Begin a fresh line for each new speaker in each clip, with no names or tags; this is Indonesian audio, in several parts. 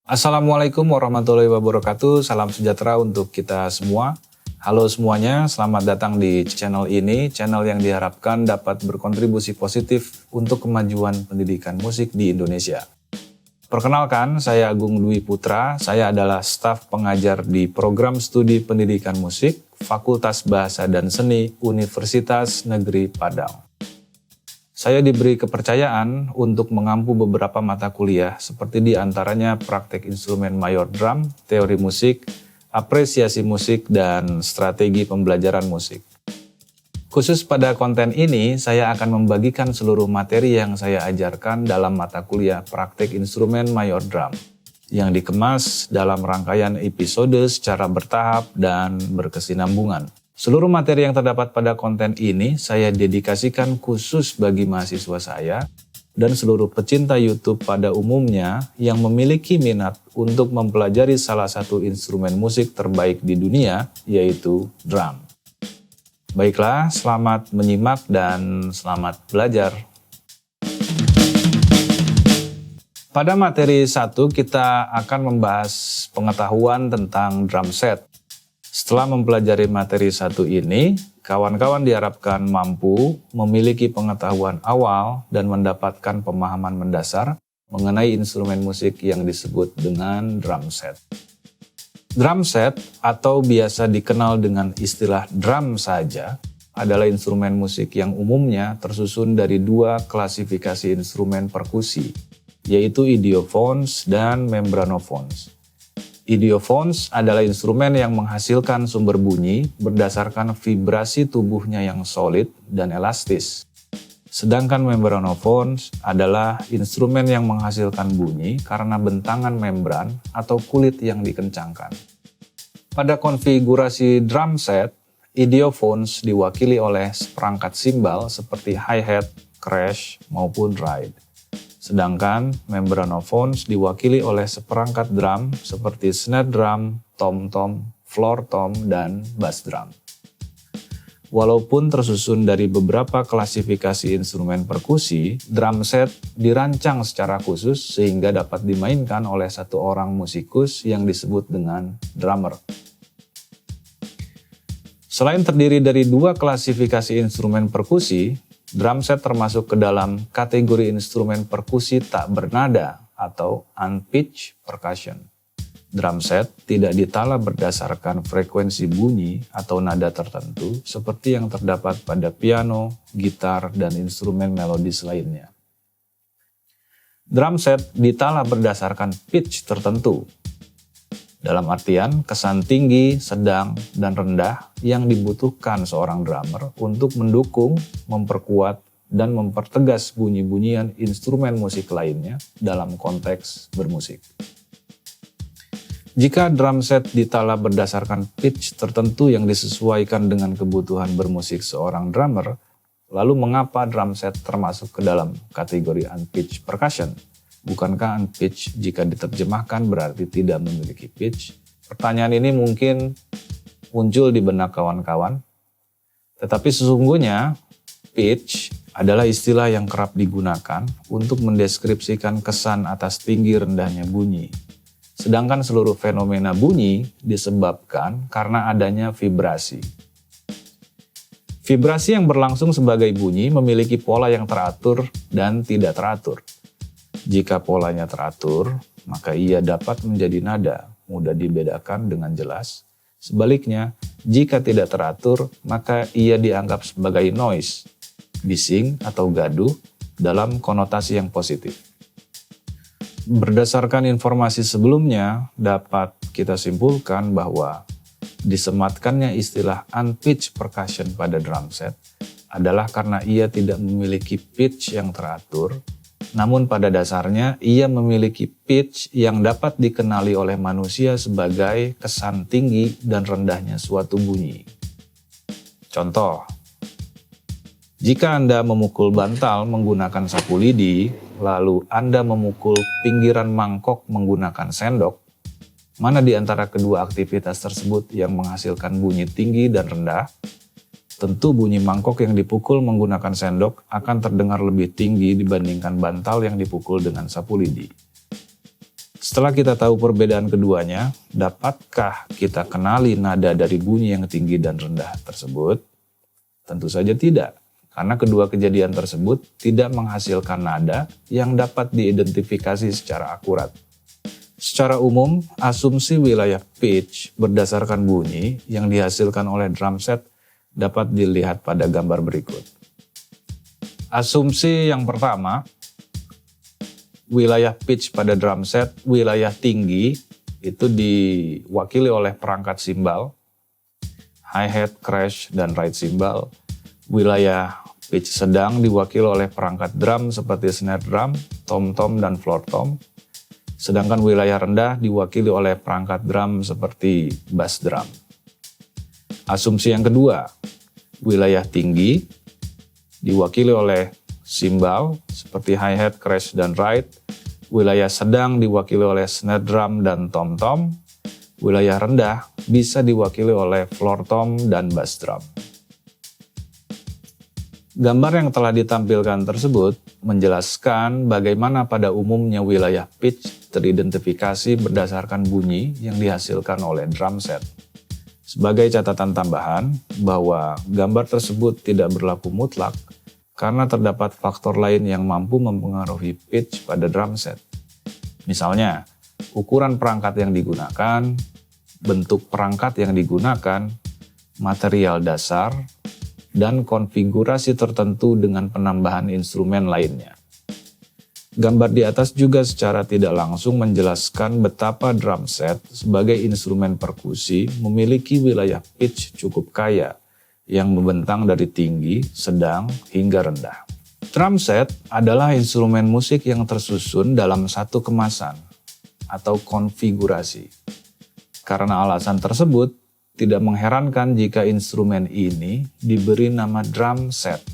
Assalamualaikum warahmatullahi wabarakatuh, salam sejahtera untuk kita semua. Halo semuanya, selamat datang di channel ini, channel yang diharapkan dapat berkontribusi positif untuk kemajuan pendidikan musik di Indonesia. Perkenalkan, saya Agung Dwi Putra, saya adalah staf pengajar di Program Studi Pendidikan Musik, Fakultas Bahasa dan Seni, Universitas Negeri Padang. Saya diberi kepercayaan untuk mengampu beberapa mata kuliah seperti diantaranya praktek instrumen mayor drum, teori musik, apresiasi musik, dan strategi pembelajaran musik. Khusus pada konten ini, saya akan membagikan seluruh materi yang saya ajarkan dalam mata kuliah praktek instrumen mayor drum, yang dikemas dalam rangkaian episode secara bertahap dan berkesinambungan. Seluruh materi yang terdapat pada konten ini saya dedikasikan khusus bagi mahasiswa saya dan seluruh pecinta YouTube pada umumnya yang memiliki minat untuk mempelajari salah satu instrumen musik terbaik di dunia, yaitu drum. Baiklah, selamat menyimak dan selamat belajar. Pada materi 1 kita akan membahas pengetahuan tentang drum set. Setelah mempelajari materi 1 ini, kawan-kawan diharapkan mampu memiliki pengetahuan awal dan mendapatkan pemahaman mendasar mengenai instrumen musik yang disebut dengan drum set. Drum set atau biasa dikenal dengan istilah drum saja adalah instrumen musik yang umumnya tersusun dari dua klasifikasi instrumen perkusi, yaitu idiophones dan membranophones. Idiophones adalah instrumen yang menghasilkan sumber bunyi berdasarkan vibrasi tubuhnya yang solid dan elastis. Sedangkan membranophones adalah instrumen yang menghasilkan bunyi karena bentangan membran atau kulit yang dikencangkan. Pada konfigurasi drum set, idiophones diwakili oleh seperangkat simbal seperti hi-hat, crash, maupun ride. Sedangkan membranophones diwakili oleh seperangkat drum seperti snare drum, tom-tom, floor tom, dan bass drum. Walaupun tersusun dari beberapa klasifikasi instrumen perkusi, drum set dirancang secara khusus sehingga dapat dimainkan oleh satu orang musikus yang disebut dengan drummer. Selain terdiri dari dua klasifikasi instrumen perkusi, drum set termasuk ke dalam kategori instrumen perkusi tak bernada atau unpitched percussion. Drum set tidak ditala berdasarkan frekuensi bunyi atau nada tertentu seperti yang terdapat pada piano, gitar, dan instrumen melodis lainnya. Drum set ditala berdasarkan pitch tertentu, dalam artian kesan tinggi, sedang, dan rendah yang dibutuhkan seorang drummer untuk mendukung, memperkuat, dan mempertegas bunyi-bunyian instrumen musik lainnya dalam konteks bermusik. Jika drum set ditala berdasarkan pitch tertentu yang disesuaikan dengan kebutuhan bermusik seorang drummer, lalu mengapa drum set termasuk ke dalam kategori unpitched percussion? Bukankah unpitched jika diterjemahkan berarti tidak memiliki pitch? Pertanyaan ini mungkin muncul di benak kawan-kawan. Tetapi sesungguhnya pitch adalah istilah yang kerap digunakan untuk mendeskripsikan kesan atas tinggi rendahnya bunyi. Sedangkan seluruh fenomena bunyi disebabkan karena adanya vibrasi. Vibrasi yang berlangsung sebagai bunyi memiliki pola yang teratur dan tidak teratur. Jika polanya teratur, maka ia dapat menjadi nada, mudah dibedakan dengan jelas. Sebaliknya, jika tidak teratur, maka ia dianggap sebagai noise, bising atau gaduh dalam konotasi yang positif. Berdasarkan informasi sebelumnya, dapat kita simpulkan bahwa disematkannya istilah unpitched percussion pada drum set adalah karena ia tidak memiliki pitch yang teratur. Namun pada dasarnya ia memiliki pitch yang dapat dikenali oleh manusia sebagai kesan tinggi dan rendahnya suatu bunyi. Contoh, jika Anda memukul bantal menggunakan sapu lidi, lalu Anda memukul pinggiran mangkok menggunakan sendok, mana di antara kedua aktivitas tersebut yang menghasilkan bunyi tinggi dan rendah? Tentu bunyi mangkok yang dipukul menggunakan sendok akan terdengar lebih tinggi dibandingkan bantal yang dipukul dengan sapu lidi. Setelah kita tahu perbedaan keduanya, dapatkah kita kenali nada dari bunyi yang tinggi dan rendah tersebut? Tentu saja tidak, karena kedua kejadian tersebut tidak menghasilkan nada yang dapat diidentifikasi secara akurat. Secara umum, asumsi wilayah pitch berdasarkan bunyi yang dihasilkan oleh drum set dapat dilihat pada gambar berikut. Asumsi yang pertama, wilayah pitch pada drum set, wilayah tinggi itu diwakili oleh perangkat simbal, hi-hat, crash, dan ride simbal. Wilayah pitch sedang diwakili oleh perangkat drum seperti snare drum, tom-tom, dan floor tom. Sedangkan wilayah rendah diwakili oleh perangkat drum seperti bass drum. Asumsi yang kedua, wilayah tinggi diwakili oleh simbal seperti hi-hat, crash, dan ride. Wilayah sedang diwakili oleh snare drum dan tom-tom. Wilayah rendah bisa diwakili oleh floor tom dan bass drum. Gambar yang telah ditampilkan tersebut menjelaskan bagaimana pada umumnya wilayah pitch teridentifikasi berdasarkan bunyi yang dihasilkan oleh drum set. Sebagai catatan tambahan bahwa gambar tersebut tidak berlaku mutlak karena terdapat faktor lain yang mampu mempengaruhi pitch pada drum set. Misalnya, ukuran perangkat yang digunakan, bentuk perangkat yang digunakan, material dasar, dan konfigurasi tertentu dengan penambahan instrumen lainnya. Gambar di atas juga secara tidak langsung menjelaskan betapa drum set sebagai instrumen perkusi memiliki wilayah pitch cukup kaya, yang membentang dari tinggi, sedang, hingga rendah. Drum set adalah instrumen musik yang tersusun dalam satu kemasan atau konfigurasi. Karena alasan tersebut, tidak mengherankan jika instrumen ini diberi nama drum set.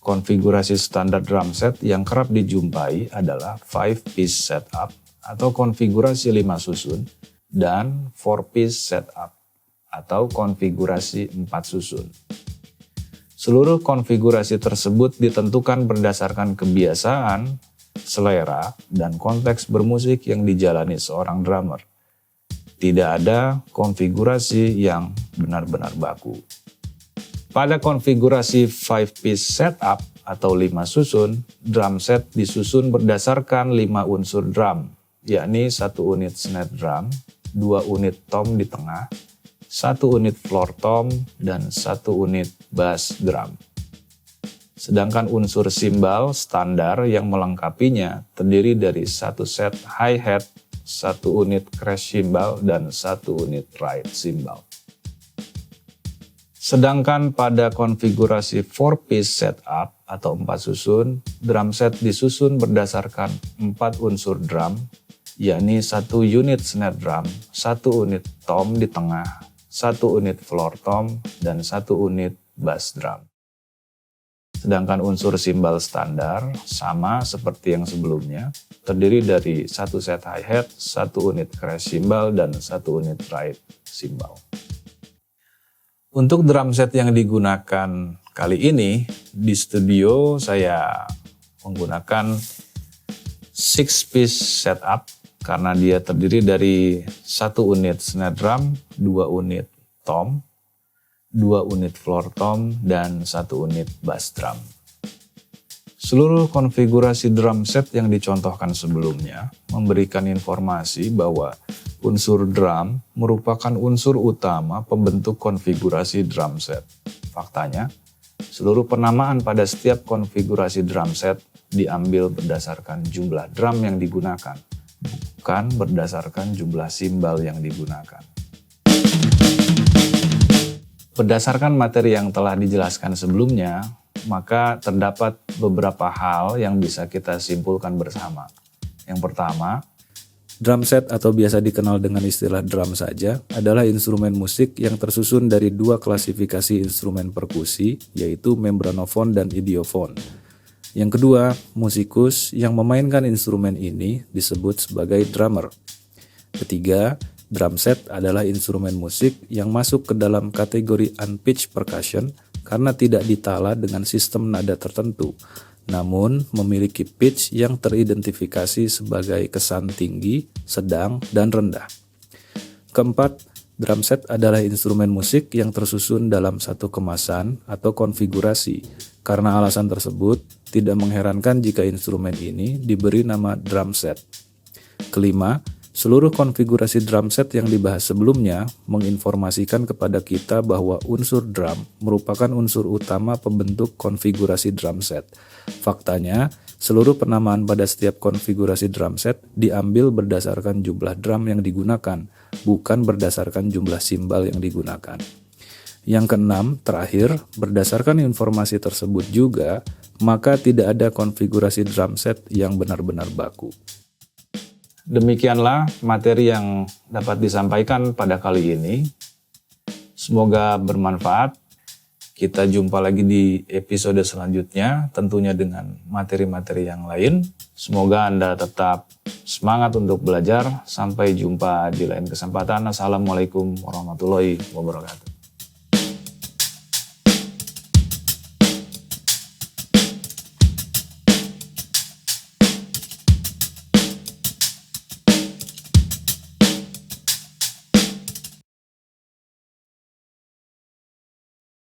Konfigurasi standar drum set yang kerap dijumpai adalah 5-piece setup atau konfigurasi 5 susun dan 4-piece setup atau konfigurasi 4 susun. Seluruh konfigurasi tersebut ditentukan berdasarkan kebiasaan, selera, dan konteks bermusik yang dijalani seorang drummer. Tidak ada konfigurasi yang benar-benar baku. Pada konfigurasi 5-piece setup atau 5 susun, drum set disusun berdasarkan 5 unsur drum, yakni 1 unit snare drum, 2 unit tom di tengah, 1 unit floor tom, dan 1 unit bass drum. Sedangkan unsur simbal standar yang melengkapinya terdiri dari 1 set hi-hat, 1 unit crash cymbal, dan 1 unit ride cymbal. Sedangkan pada konfigurasi 4-piece setup atau 4 susun, drum set disusun berdasarkan 4 unsur drum, yakni 1 unit snare drum, 1 unit tom di tengah, 1 unit floor tom, dan 1 unit bass drum. Sedangkan unsur simbal standar sama seperti yang sebelumnya, terdiri dari 1 set hi-hat, 1 unit crash cymbal, dan 1 unit ride cymbal. Untuk drum set yang digunakan kali ini, di studio saya menggunakan 6-piece setup karena dia terdiri dari 1 unit snare drum, 2 unit tom, 2 unit floor tom, dan 1 unit bass drum. Seluruh konfigurasi drum set yang dicontohkan sebelumnya memberikan informasi bahwa unsur drum merupakan unsur utama pembentuk konfigurasi drum set. Faktanya, seluruh penamaan pada setiap konfigurasi drum set diambil berdasarkan jumlah drum yang digunakan, bukan berdasarkan jumlah simbal yang digunakan. Berdasarkan materi yang telah dijelaskan sebelumnya, maka terdapat beberapa hal yang bisa kita simpulkan bersama. Yang pertama, drum set atau biasa dikenal dengan istilah drum saja adalah instrumen musik yang tersusun dari 2 klasifikasi instrumen perkusi, yaitu membranofon dan idiophone. Yang kedua, musikus yang memainkan instrumen ini disebut sebagai drummer. Ketiga, drum set adalah instrumen musik yang masuk ke dalam kategori unpitched percussion karena tidak ditala dengan sistem nada tertentu.
namun memiliki pitch yang teridentifikasi sebagai kesan tinggi, sedang, dan rendah. Keempat, drum set adalah instrumen musik yang tersusun dalam satu kemasan atau konfigurasi. Karena alasan tersebut, tidak mengherankan jika instrumen ini diberi nama drum set. Kelima, seluruh konfigurasi drum set yang dibahas sebelumnya menginformasikan kepada kita bahwa unsur drum merupakan unsur utama pembentuk konfigurasi drum set. Faktanya, seluruh penamaan pada setiap konfigurasi drum set diambil berdasarkan jumlah drum yang digunakan, bukan berdasarkan jumlah simbal yang digunakan. Yang keenam, terakhir, berdasarkan informasi tersebut juga, maka tidak ada konfigurasi drum set yang benar-benar baku.
Demikianlah materi yang dapat disampaikan pada kali ini. Semoga bermanfaat. Kita jumpa lagi di episode selanjutnya, tentunya dengan materi-materi yang lain. Semoga Anda tetap semangat untuk belajar. Sampai jumpa di lain kesempatan. Assalamualaikum warahmatullahi wabarakatuh.